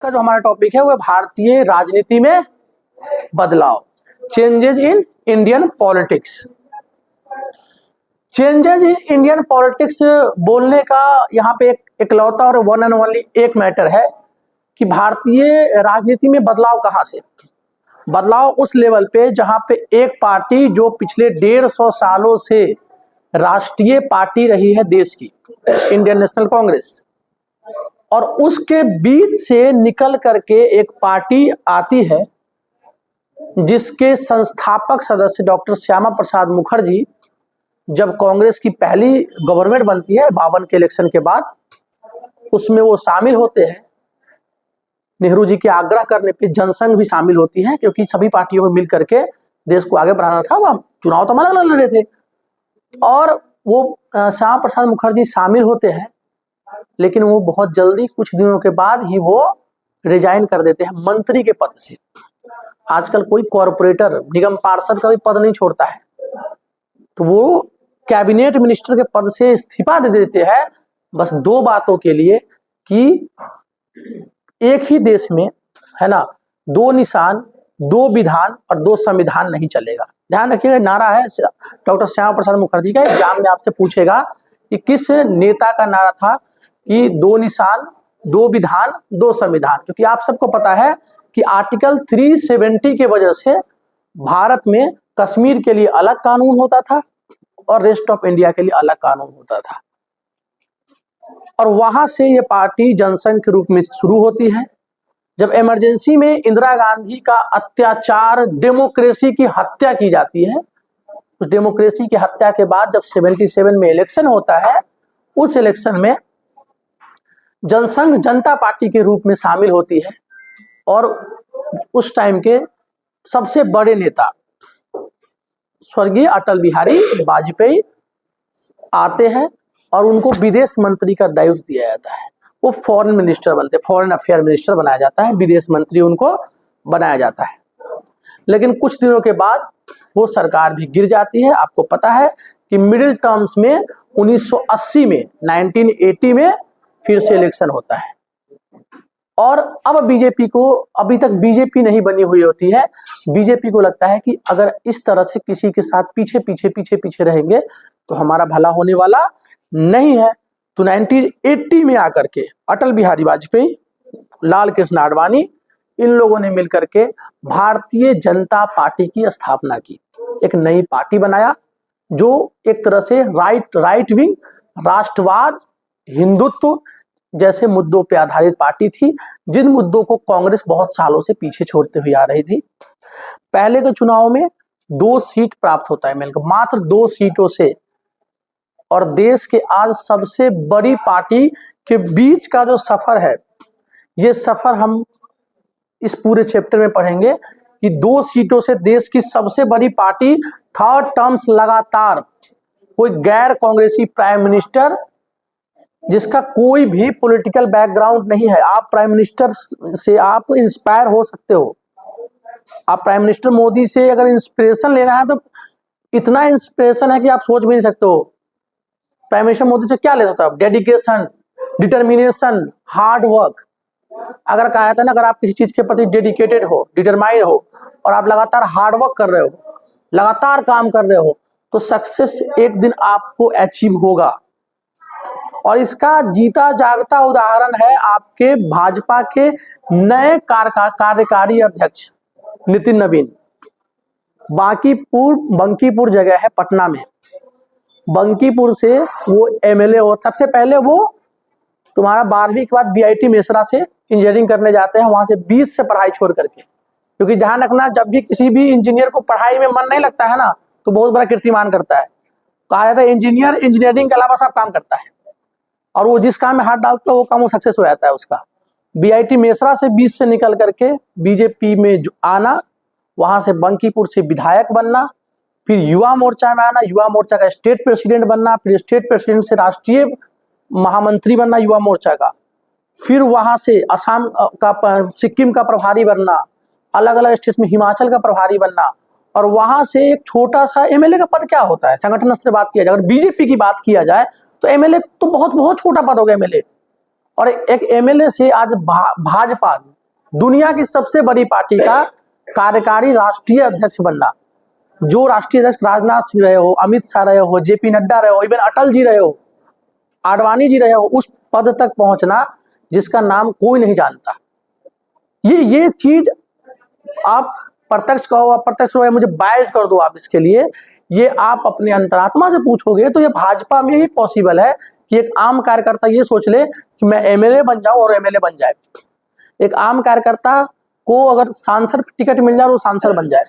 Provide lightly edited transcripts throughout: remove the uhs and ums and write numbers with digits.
का जो हमारा टॉपिक है वो भारतीय राजनीति में बदलाव, changes in Indian politics. Changes in Indian politics बोलने का यहाँ पे एक इकलौता और वन एंड ओनली एक मैटर है कि भारतीय राजनीति में बदलाव कहाँ से। बदलाव उस लेवल पे जहाँ पे एक पार्टी जो पिछले 150 सालों से राष्ट्रीय पार्टी रही है देश की, इंडियन नेशनल कांग्रेस, और उसके बीच से निकल करके एक पार्टी आती है जिसके संस्थापक सदस्य डॉक्टर श्यामा प्रसाद मुखर्जी, जब कांग्रेस की पहली गवर्नमेंट बनती है 52 के इलेक्शन के बाद, उसमें वो शामिल होते हैं। नेहरू जी के आग्रह करने पे जनसंघ भी शामिल होती है, क्योंकि सभी पार्टियों में मिल करके देश को आगे बढ़ाना था। वह चुनाव तो अलग अलग लड़ रहे थे, और वो श्यामा प्रसाद मुखर्जी शामिल होते हैं, लेकिन वो बहुत जल्दी कुछ दिनों के बाद ही वो रिजाइन कर देते हैं मंत्री के पद से। आजकल कोई कॉर्पोरेटर, निगम पार्षद का भी पद नहीं छोड़ता है, तो वो कैबिनेट मिनिस्टर के पद से इस्तीफा दे देते हैं, बस दो बातों के लिए कि एक ही देश में, है ना, दो निशान, दो विधान और दो संविधान नहीं चलेगा। ध्यान रखिएगा, नारा है डॉक्टर श्यामा प्रसाद मुखर्जी का। एग्जाम में आपसे पूछेगा कि किस नेता का नारा था कि दो निशान, दो विधान, दो संविधान। क्योंकि आप सबको पता है कि आर्टिकल 370 के वजह से भारत में कश्मीर के लिए अलग कानून होता था और रेस्ट ऑफ इंडिया के लिए अलग कानून होता था, और वहां से ये पार्टी जनसंघ के रूप में शुरू होती है। जब इमरजेंसी में इंदिरा गांधी का अत्याचार, डेमोक्रेसी की हत्या की जाती है, उस डेमोक्रेसी की हत्या के बाद जब 77 में इलेक्शन होता है, उस इलेक्शन में जनसंघ जनता पार्टी के रूप में शामिल होती है, और उस टाइम के सबसे बड़े नेता स्वर्गीय अटल बिहारी वाजपेयी आते हैं और उनको विदेश मंत्री का दायित्व दिया जाता है। वो फॉरेन मिनिस्टर बनते, फॉरेन अफेयर मिनिस्टर बनाया जाता है, विदेश मंत्री उनको बनाया जाता है। लेकिन कुछ दिनों के बाद वो सरकार भी गिर जाती है। आपको पता है कि मिडिल टर्म्स में 1980 में, 1980 में फिर से इलेक्शन होता है, और अब बीजेपी को, अभी तक बीजेपी नहीं बनी हुई होती है, बीजेपी को लगता है कि अगर इस तरह से किसी के साथ पीछे पीछे पीछे पीछे रहेंगे तो हमारा भला होने वाला नहीं है। तो 1980 में आकर के अटल बिहारी वाजपेयी, लाल कृष्ण आडवाणी, इन लोगों ने मिलकर के भारतीय जनता पार्टी की स्थापना की। एक नई पार्टी बनाया जो एक तरह से राइट विंग, राष्ट्रवाद, हिंदुत्व जैसे मुद्दों पे आधारित पार्टी थी, जिन मुद्दों को कांग्रेस बहुत सालों से पीछे छोड़ते हुए आ रही थी। पहले के चुनाव में 2 सीट प्राप्त होता है मिलकर, मात्र 2 सीटों से, और देश के आज सबसे बड़ी पार्टी के बीच का जो सफर है, ये सफर हम इस पूरे चैप्टर में पढ़ेंगे कि 2 सीटों से देश की सबसे बड़ी पार्टी 3rd टर्म्स लगातार, कोई गैर कांग्रेसी प्राइम मिनिस्टर जिसका कोई भी पॉलिटिकल बैकग्राउंड नहीं है, आप प्राइम मिनिस्टर से आप इंस्पायर हो सकते हो। आप प्राइम मिनिस्टर मोदी से अगर इंस्पिरेशन लेना है तो इतना इंस्पिरेशन है कि आप सोच भी नहीं सकते हो। प्राइम मिनिस्टर मोदी से क्या ले सकते हो आप? Dedication, determination, hard work. अगर कहा जाता है ना, अगर आप किसी चीज के प्रति डेडिकेटेड हो, डिटरमाइंड हो, और आप लगातार हार्ड वर्क कर रहे हो, लगातार काम कर रहे हो, तो सक्सेस एक दिन आपको अचीव होगा। और इसका जीता जागता उदाहरण है आपके भाजपा के नए कार्यकारी अध्यक्ष नितिन नवीन। बंकीपुर जगह है पटना में, बंकीपुर से वो एमएलए हो। सबसे पहले वो तुम्हारा 12वीं के बाद बीआईटी मेसरा से इंजीनियरिंग करने जाते हैं, वहां से 20 से पढ़ाई छोड़ करके। क्योंकि ध्यान रखना, जब भी किसी भी इंजीनियर को पढ़ाई में मन नहीं लगता है ना, तो बहुत बड़ा कीर्तिमान करता है। कहा जाता है इंजीनियर इंजीनियरिंग के अलावा सब काम करता है, और वो जिस काम में हाथ डालता है वो काम वो सक्सेस हो जाता है उसका। बीआईटी मेसरा से 20 से निकल करके बीजेपी में आना, वहां से बंकीपुर से विधायक बनना, फिर युवा मोर्चा में आना, युवा मोर्चा का स्टेट प्रेसिडेंट बनना, फिर स्टेट प्रेसिडेंट से राष्ट्रीय महामंत्री बनना युवा मोर्चा का, फिर वहां से असम का, सिक्किम का प्रभारी बनना, अलग अलग स्टेट में हिमाचल का प्रभारी बनना, और वहां से एक छोटा सा एमएलए का पद क्या होता है, संगठन से बात किया जाए, अगर बीजेपी की बात किया जाए तो एमएलए तो बहुत बहुत छोटा पद हो गया एमएलए, और एक एमएलए से आज भाजपा दुनिया की सबसे बड़ी पार्टी का कार्यकारी राष्ट्रीय अध्यक्ष बनना, जो राष्ट्रीय अध्यक्ष राजनाथ सिंह रहे हो, अमित शाह रहे हो, जेपी नड्डा रहे हो, इवन अटल जी रहे हो, आडवाणी जी रहे हो, उस पद तक पहुंचना जिसका नाम कोई नहीं जानता। ये चीज आप प्रत्यक्ष कहो, अप्रत्यक्ष कहो, मुझे बायज कर दो आप इसके लिए, ये आप अपने अंतरात्मा से पूछोगे तो ये भाजपा में ही पॉसिबल है कि एक आम कार्यकर्ता ये सोच ले कि मैं एमएलए बन जाऊं और एमएलए बन जाए। एक आम कार्यकर्ता को अगर सांसद टिकट मिल जाए और वो सांसद बन जाए।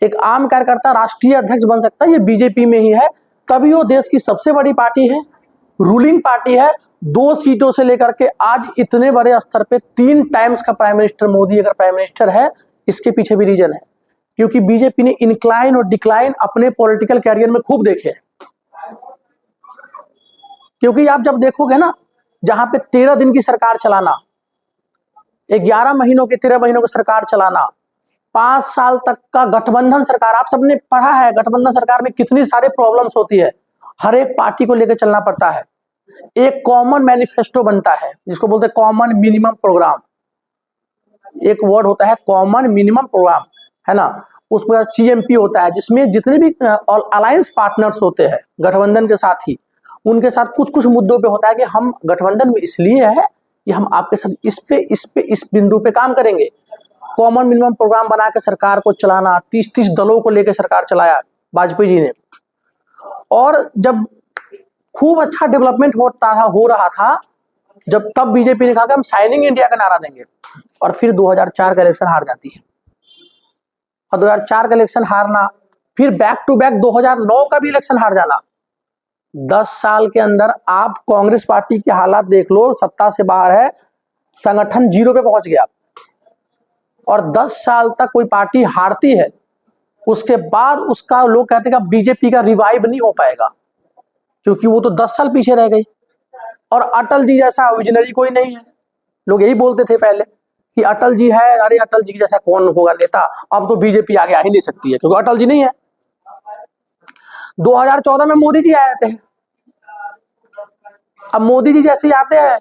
एक आम कार्यकर्ता राष्ट्रीय अध्यक्ष बन सकता है, ये बीजेपी में ही है। तभी वो देश की सबसे बड़ी पार्टी है, रूलिंग पार्टी है। 2 सीटों से लेकर के आज इतने बड़े स्तर पे 3 टाइम्स का प्राइम मिनिस्टर मोदी अगर प्राइम मिनिस्टर है, इसके पीछे भी रीजन है, क्योंकि बीजेपी ने इंक्लाइन और डिक्लाइन अपने पॉलिटिकल कैरियर में खूब देखे हैं। क्योंकि आप जब देखोगे ना, जहां पे 13 दिन की सरकार चलाना, 11 महीनों की 13 महीनों की सरकार चलाना, 5 साल तक का गठबंधन सरकार, आप सबने पढ़ा है गठबंधन सरकार में कितनी सारे प्रॉब्लम्स होती है, हर एक पार्टी को लेकर चलना पड़ता है। एक कॉमन मैनिफेस्टो बनता है जिसको बोलते हैं कॉमन मिनिमम प्रोग्राम। एक वर्ड होता है कॉमन मिनिमम प्रोग्राम, है ना। उस पर सीएमपी होता है, जिसमें जितने भी अलायंस पार्टनर्स होते हैं गठबंधन के साथ ही, उनके साथ कुछ कुछ मुद्दों पे होता है कि हम गठबंधन में इसलिए है कि हम आपके साथ इस बिंदु पे काम करेंगे। कॉमन मिनिमम प्रोग्राम बना के सरकार को चलाना, 30-30 दलों को लेकर सरकार चलाया वाजपेयी जी ने। और जब खूब अच्छा डेवलपमेंट हो रहा था, जब तब बीजेपी ने कहा कि हम शाइनिंग इंडिया का नारा देंगे, और फिर 2004 का इलेक्शन हार जाती है। और 2004 का इलेक्शन हारना, फिर बैक टू बैक 2009 का भी इलेक्शन हार जाना। 10 साल के अंदर आप कांग्रेस पार्टी की हालात देख लो, सत्ता से बाहर है, संगठन 0 पे पहुंच गया। और 10 साल तक कोई पार्टी हारती है, उसके बाद उसका लोग कहते हैं कि बीजेपी का रिवाइव नहीं हो पाएगा, क्योंकि वो तो 10 साल पीछे रह गई। और अटल जी जैसा विजनरी कोई नहीं है। लोग यही बोलते थे पहले कि अटल जी है, अरे अटल जी जैसा कौन होगा नेता, अब तो बीजेपी आगे आ ही नहीं सकती है क्योंकि अटल जी नहीं है। 2014 में मोदी जी आए थे। अब मोदी जी जैसे ही आते हैं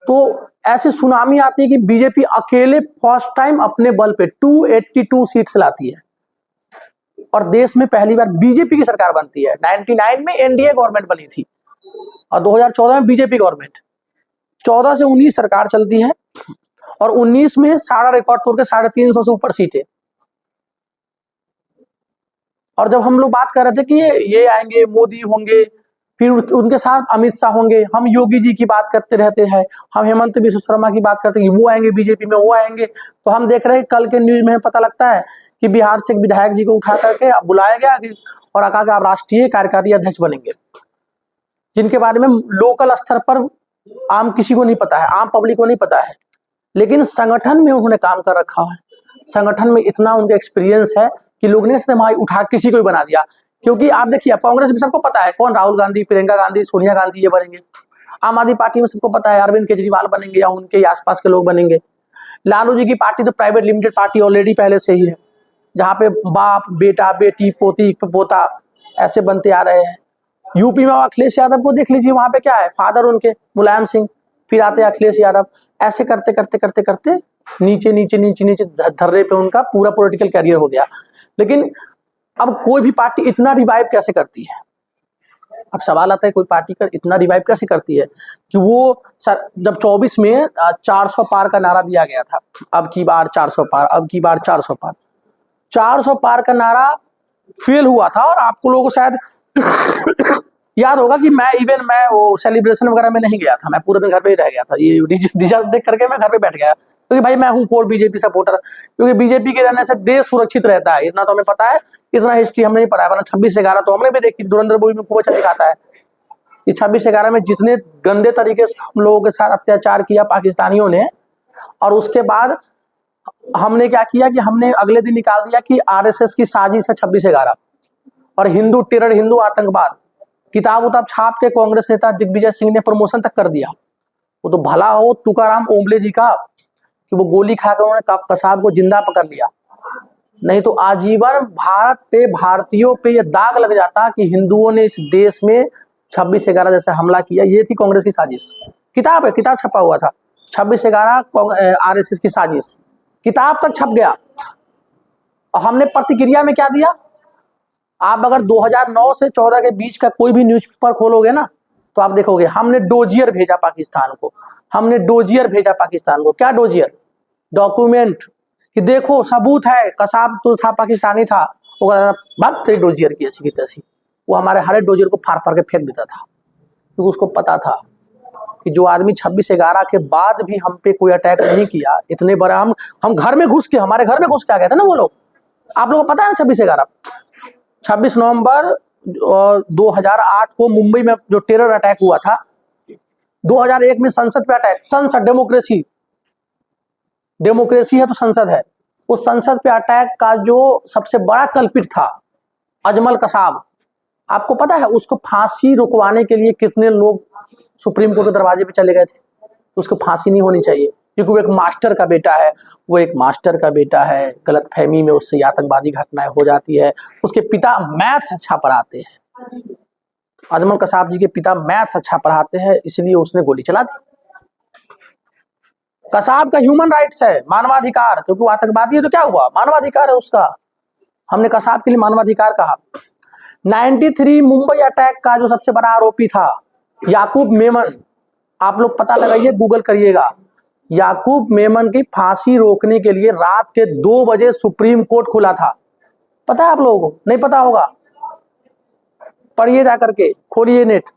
तो ऐसी सुनामी आती है कि बीजेपी अकेले फर्स्ट टाइम अपने बल पे 282 सीट्स लाती है, और देश में पहली बार बीजेपी की सरकार बनती है। 99 में एनडीए गवर्नमेंट बनी थी और 2014 में बीजेपी गवर्नमेंट। 14 से 19 सरकार चलती है और 19 में सारा रिकॉर्ड तोड़ के 350 से ऊपर सीटें। और जब हम लोग बात कर रहे थे कि ये आएंगे, मोदी होंगे, फिर उनके साथ अमित शाह होंगे, हम योगी जी की बात करते रहते हैं, हम हेमंत बिश्व शर्मा की बात करते हैं कि वो आएंगे बीजेपी में, वो आएंगे, तो हम देख रहे हैं कल के न्यूज में पता लगता है कि बिहार से एक विधायक जी को उठा करके बुलाया गया और कहा कि आप राष्ट्रीय कार्यकारी अध्यक्ष बनेंगे, जिनके बारे में लोकल स्तर पर आम किसी को नहीं पता है, आम पब्लिक को नहीं पता है, लेकिन संगठन में उन्होंने काम कर रखा है। संगठन में इतना उनका एक्सपीरियंस है कि लोग ने उठा किसी को भी बना दिया। क्योंकि आप देखिए कांग्रेस में सबको पता है कौन राहुल गांधी, प्रियंका गांधी, सोनिया गांधी ये बनेंगे। आम आदमी पार्टी में सबको पता है अरविंद केजरीवाल बनेंगे या उनके आसपास के लोग बनेंगे। लालू जी की पार्टी तो प्राइवेट लिमिटेड पार्टी ऑलरेडी पहले से ही है, जहाँ पे बाप बेटा बेटी पोती पोता ऐसे बनते आ रहे हैं। यूपी में अखिलेश यादव को देख लीजिए, वहां पे क्या है, फादर उनके मुलायम सिंह, फिर आते अखिलेश यादव, ऐसे करते करते करते करते नीचे नीचे नीचे नीचे धर्रे पे उनका पूरा पॉलिटिकल कैरियर हो गया। लेकिन अब कोई भी पार्टी इतना रिवाइव कैसे करती है? अब सवाल आता है कोई पार्टी का इतना रिवाइव कैसे करती है कि वो जब 24 में 400 पार का नारा दिया गया था, अब की बार 400 पार, अब की बार 400 पार, 400 पार का नारा फेल हुआ था। और आपको लोगों को शायद याद होगा कि मैं वो सेलिब्रेशन वगैरह में नहीं गया था, मैं पूरे दिन घर पे ही रह गया था। ये रिजल्ट देख करके मैं घर पे बैठ गया, क्योंकि भाई मैं हूँ कोर बीजेपी सपोर्टर, क्योंकि बीजेपी के रहने से देश सुरक्षित रहता है, इतना तो हमें पता है। इतना हिस्ट्री हमने नहीं पढ़ा है, वरना 26/11 तो हमने भी देखी, धुरंधर मूवी में खूब अच्छा दिखाता है कि 26/11 में जितने गंदे तरीके से हम लोगों के साथ अत्याचार किया पाकिस्तानियों ने, और उसके बाद हमने क्या किया कि हमने अगले दिन निकाल दिया कि आरएसएस की साजिश है 26/11 और हिंदू टेरर, हिंदू आतंकवाद। किताब उताब छाप के कांग्रेस नेता दिग्विजय सिंह ने प्रमोशन तक कर दिया। वो तो भला हो तुकाराम ओम्बले जी का कि वो गोली खाकर उन्होंने कसाब को जिंदा पकड़ लिया, नहीं तो आजीवन भारत पे, भारतीयों पे ये दाग लग जाता कि हिंदुओं ने इस देश में 26/11 जैसे हमला किया। ये थी कांग्रेस की साजिश, किताब है, किताब छपा हुआ था 26/11 आरएसएस की साजिश, किताब तक छप गया। और हमने प्रतिक्रिया में क्या दिया? आप अगर 2009 से 14 के बीच का कोई भी न्यूज़पेपर खोलोगे ना तो आप देखोगे हमने डोजियर भेजा पाकिस्तान को, हमने डोजियर भेजा पाकिस्तान को। क्या डोजियर? डॉक्यूमेंट, कि देखो सबूत है, कसाब तो था पाकिस्तानी था, वो बात फिर डोजियर की ऐसी की तैसी। वो हमारे हर एक डोजियर को फाड़ फाड़ के फेंक देता था, क्योंकि उसको पता था कि जो आदमी 26/11 के बाद भी हम पे कोई अटैक नहीं किया, इतने बड़ा हम घर में घुस के, हमारे घर में घुस के आ गए थे ना वो लोग। आप लोगों को पता है ना 26/11, 26 नवंबर 2008 को मुंबई में जो टेरर अटैक हुआ था, 2001 में संसद पे अटैक, संसद डेमोक्रेसी, डेमोक्रेसी है तो संसद है, उस संसद पे अटैक का जो सबसे बड़ा कल्पित था अजमल कसाब, आपको पता है उसको फांसी रुकवाने के लिए कितने लोग सुप्रीम कोर्ट के दरवाजे पे चले गए थे? उसको फांसी नहीं होनी चाहिए, क्योंकि वो एक मास्टर का बेटा है, वो एक मास्टर का बेटा है, गलतफहमी में उससे आतंकवादी घटनाएं हो जाती है। उसके पिता मैथ्स अच्छा पढ़ाते हैं, अजमल कसाब जी के पिता मैथ्स अच्छा पढ़ाते हैं, इसलिए उसने गोली चला दी। कसाब का ह्यूमन राइट्स है, मानवाधिकार, क्योंकि वो आतंकवादी है तो क्या हुआ, मानवाधिकार है उसका। हमने कसाब के लिए मानवाधिकार कहा। 93 मुंबई अटैक का जो सबसे बड़ा आरोपी था याकूब मेमन, आप लोग पता लगाइए, गूगल करिएगा, याकूब मेमन की फांसी रोकने के लिए रात के 2 बजे सुप्रीम कोर्ट खुला था। पता है आप लोगों को? नहीं पता होगा, पढ़िए जाकर के, खोलिए नेट।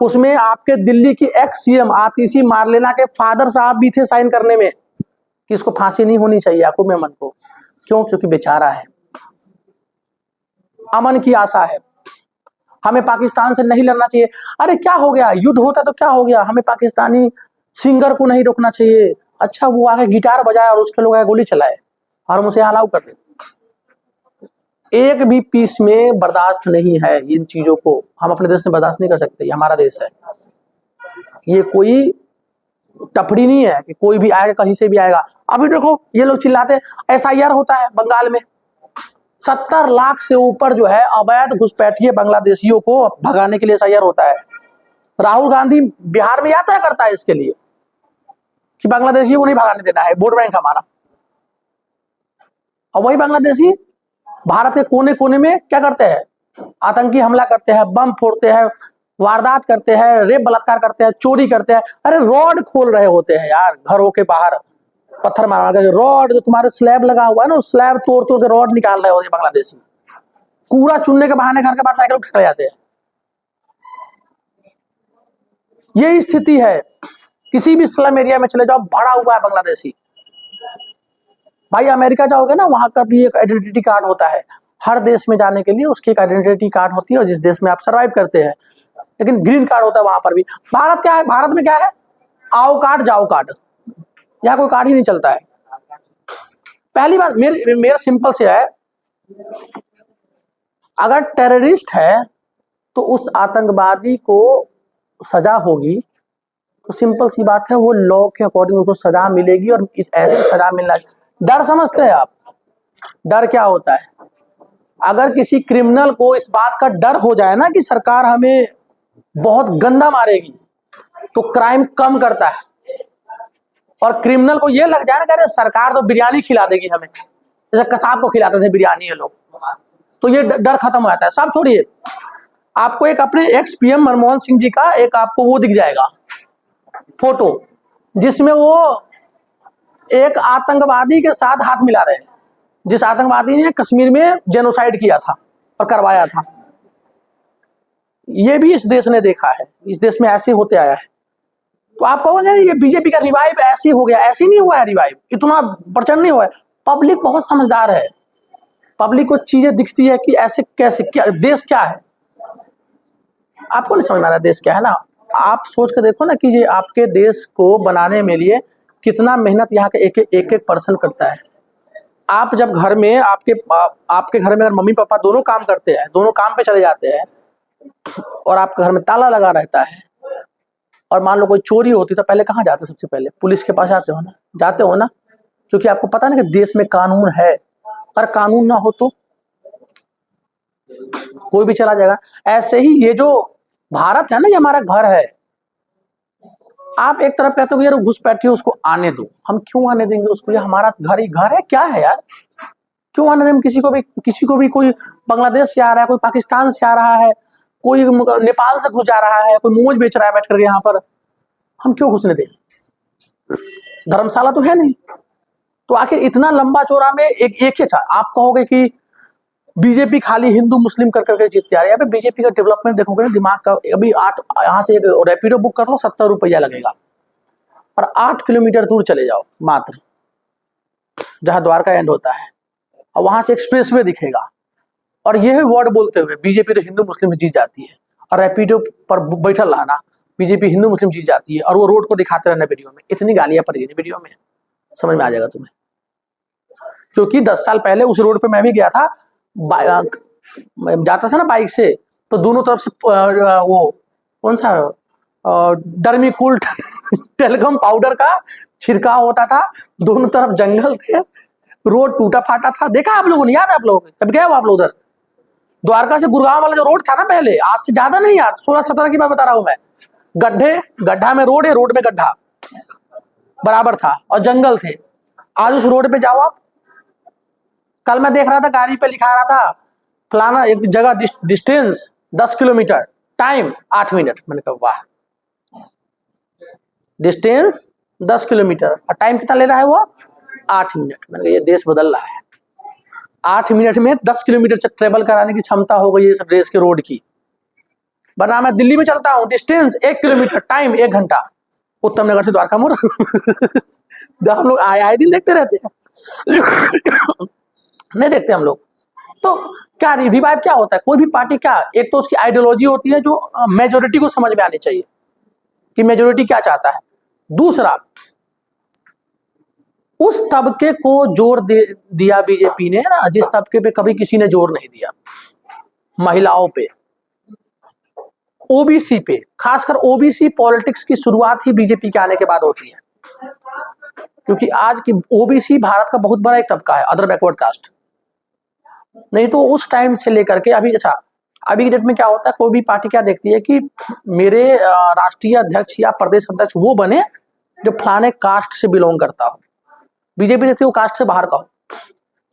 उसमें आपके दिल्ली की एक्स सीएम आतिशी मारलेना के फादर साहब भी थे साइन करने में कि इसको फांसी नहीं होनी चाहिए याकूब मेमन को। क्यों? क्योंकि बेचारा है, अमन की आशा है, हमें पाकिस्तान से नहीं लड़ना चाहिए। अरे क्या हो गया, युद्ध होता तो क्या हो गया, हमें पाकिस्तानी सिंगर को नहीं रोकना चाहिए। अच्छा वो आगे गिटार बजाए और उसके लोग आगे गोली चलाए और हम उसे अलाउ कर दे। एक भी पीस में बर्दाश्त नहीं है इन चीजों को, हम अपने देश में बर्दाश्त नहीं कर सकते, ये हमारा देश है, ये कोई टपड़ी नहीं है कि कोई भी आएगा कहीं से भी आएगा। अभी देखो ये लोग चिल्लाते SIR होता है बंगाल में, 70 लाख से ऊपर जो है अवैध घुसपैठिए बांग्लादेशियों को भगाने के लिए SIR होता है। राहुल गांधी बिहार में यात्रा करता है इसके लिए कि बांग्लादेशियों को नहीं भगाने देना है, वोट बैंक हमारा। और वही बांग्लादेशी भारत के कोने कोने में क्या करते हैं, आतंकी हमला करते हैं, बम फोड़ते हैं, वारदात करते हैं, रेप बलात्कार करते हैं, चोरी करते हैं। अरे रॉड खोल रहे होते हैं यार, घरों के बाहर पत्थर मार के, रॉड जो तुम्हारे स्लैब लगा हुआ है ना, उस स्लैब तोड़ तोड़ के रॉड निकाल रहे होते हैं बांग्लादेशी। कूड़ा चुनने के बहाने घर के बाहर साइकिल खड़े जाते हैं। ये स्थिति है, किसी भी स्लम एरिया में चले जाओ भरा हुआ है बांग्लादेशी। भाई अमेरिका जाओगे ना, वहां का भी एक आइडेंटिटी कार्ड होता है, हर देश में जाने के लिए उसकी एक आइडेंटिटी कार्ड होती है और जिस देश में आप सर्वाइव करते हैं, लेकिन ग्रीन कार्ड होता है वहां पर भी। भारत क्या है, भारत में क्या है, आओ कार्ड जाओ कार्ड, यहाँ कोई कार्ड ही नहीं चलता है। पहली बात मेरा सिंपल से है, अगर टेररिस्ट है तो उस आतंकवादी को सजा होगी, तो सिंपल सी बात है वो लॉ के अकॉर्डिंग उसको सजा मिलेगी और ऐसी सजा मिलना। डर समझते हैं आप? डर क्या होता है? अगर किसी क्रिमिनल को इस बात का डर हो जाए ना कि सरकार हमें बहुत गंदा मारेगी, तो क्राइम कम करता है। और क्रिमिनल को ये लग जाए ना, कह रहे सरकार तो बिरयानी खिला देगी हमें, जैसे कसाब को खिलाते थे बिरयानी ये लोग, तो ये डर खत्म हो जाता है। सब छोड़िए, आपको एक अपने एक्स PM मनमोहन सिंह जी का एक आपको वो दिख जाएगा फोटो, जिसमें वो एक आतंकवादी के साथ हाथ मिला रहे हैं, जिस आतंकवादी ने कश्मीर में जेनोसाइड किया था और करवाया था। ये भी इस देश ने देखा है, इस देश में ऐसे होते आया है। तो आप कहोगे ये बीजेपी का रिवाइव ऐसे हो गया, ऐसे नहीं हुआ है रिवाइव, इतना प्रचंड नहीं हुआ है। पब्लिक बहुत समझदार है, पब्लिक को चीजें दिखती है कि ऐसे कैसे, क्या देश क्या है। आपको नहीं समझ में आ रहा देश क्या है ना, आप सोच के देखो ना कि ये आपके देश को बनाने में लिए कितना मेहनत यहाँ के एक पर्सन करता है। आप जब घर में आपके घर में अगर मम्मी पापा दोनों काम करते हैं, दोनों काम पे चले जाते हैं और आपके घर में ताला लगा रहता है, और मान लो कोई चोरी होती तो पहले कहाँ जाते हो? सबसे पहले पुलिस के पास जाते हो ना, क्योंकि आपको पता ना कि देश में कानून है, और कानून ना हो तो कोई भी चला जाएगा। ऐसे ही ये जो भारत है ना, ये हमारा घर है, आप एक तरफ कहते हो यार घुसपैठी उसको आने दो, हम क्यों आने देंगे उसको, ये हमारा घर है क्या है यार, क्यों आने देंगे किसी को भी कोई बांग्लादेश से आ रहा है, कोई पाकिस्तान से आ रहा है, कोई नेपाल से घुस जा रहा है, कोई मोमोज बेच रहा है बैठ करके यहाँ पर, हम क्यों घुसने दें, धर्मशाला तो है नहीं। तो आखिर इतना लंबा चौड़ा में एक ही अच्छा, आप कहोगे कि बीजेपी खाली हिंदू मुस्लिम कर करके जीतते आ रही है, अभी बीजेपी का डेवलपमेंट देखोगे ना, दिमाग का, अभी 8 यहाँ से एक रैपिडो बुक कर लो 70 रुपया लगेगा, और 8 किलोमीटर दूर चले जाओ मात्र, जहां द्वारका एंड होता है, और वहां से एक्सप्रेसवे दिखेगा, और यह वर्ड बोलते हुए बीजेपी तो हिंदू मुस्लिम जीत जाती है, और रैपिडो पर बैठल रहना, बीजेपी हिंदू मुस्लिम जीत जाती है, और वो रोड को दिखाते रहना वीडियो में, इतनी गालियां पड़ी वीडियो में, समझ में आ जाएगा तुम्हें। क्योंकि 10 साल पहले उस रोड पे मैं भी गया था, जाता था ना बाइक से, तो दोनों तरफ से वो कौन सा डर्मीकूल टेलगम पाउडर का छिड़काव होता था, दोनों तरफ जंगल थे, रोड टूटा फाटा था, देखा आप लोगों ने, याद है आप लोगों को, कब गए हो आप लोग उधर, द्वारका से गुड़गांव वाला जो रोड था ना पहले, आज से ज्यादा नहीं यार, 16-17 की मैं बता रहा हूं मैं, गड्ढा में रोड है, रोड में गड्ढा बराबर था, और जंगल थे। आज उस रोड पे जाओ आप, कल मैं देख रहा था गाड़ी पे लिखा रहा था फलाना एक जगह डिस्टेंस 10 किलोमीटर, टाइम 8 मिनट, मैंने कहा वाह, डिस्टेंस 10 किलोमीटर और टाइम कितना ले रहा है वो 8 मिनट, मैंने कहा ये देश बदल रहा है, 8 मिनट में 10 किलोमीटर ट्रेवल कराने की क्षमता हो गई इस देश के रोड की। वरना मैं दिल्ली में चलता हूँ, डिस्टेंस 1 किलोमीटर, टाइम 1 घंटा, उत्तम नगर से द्वारका मोड़ हम लोग आए दिन देखते रहते हैं नहीं देखते हम लोग। तो क्या रिवाइव क्या होता है, कोई भी पार्टी क्या, एक तो उसकी आइडियोलॉजी होती है जो मेजोरिटी को समझ में आनी चाहिए कि मेजोरिटी क्या चाहता है, दूसरा उस तबके को जोर दिया बीजेपी ने ना, जिस तबके पे कभी किसी ने जोर नहीं दिया, महिलाओं पे, ओबीसी पे, खासकर ओबीसी पॉलिटिक्स की शुरुआत ही बीजेपी के आने के बाद होती है, क्योंकि आज की ओबीसी भारत का बहुत बड़ा एक तबका है, अदर बैकवर्ड कास्ट। नहीं तो उस टाइम से लेकर के अभी, अच्छा अभी के डेट में क्या होता है, कोई भी पार्टी क्या देखती है कि मेरे राष्ट्रीय अध्यक्ष या प्रदेश अध्यक्ष वो बने जो फलाने कास्ट से बिलोंग करता हो, बीजेपी देखती है वो कास्ट से बाहर का हो,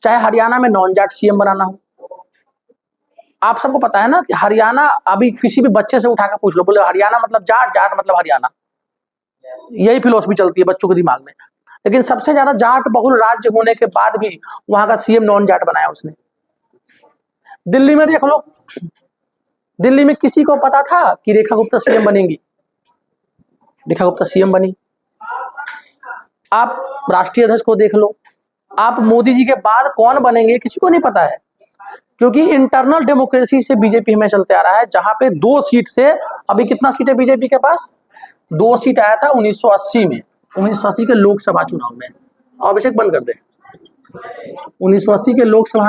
चाहे हरियाणा में नॉन जाट सीएम बनाना हो। आप सबको पता है ना कि हरियाणा, अभी किसी भी बच्चे से उठा कर पूछ लो, बोले हरियाणा मतलब जाट, जाट मतलब हरियाणा, यही फिलोसफी चलती है बच्चों के दिमाग में। लेकिन सबसे ज्यादा जाट बहुल राज्य होने के बाद भी वहां का सीएम नॉन जाट बनाया उसने। दिल्ली में देख लो, दिल्ली में किसी को पता था कि रेखा गुप्ता सीएम बनेंगी, रेखा गुप्ता सीएम बनी। आप राष्ट्रीय अध्यक्ष को देख लो, आप मोदी जी के बाद कौन बनेंगे किसी को नहीं पता है, क्योंकि इंटरनल डेमोक्रेसी से बीजेपी में चलते आ रहा है, जहां पे 2 सीट से, अभी कितना सीट है बीजेपी के पास, 2 सीट आया था 1980 में, 1980 के लोकसभा चुनाव में, अभिषेक बंद कर दे, 1980 के लोकसभा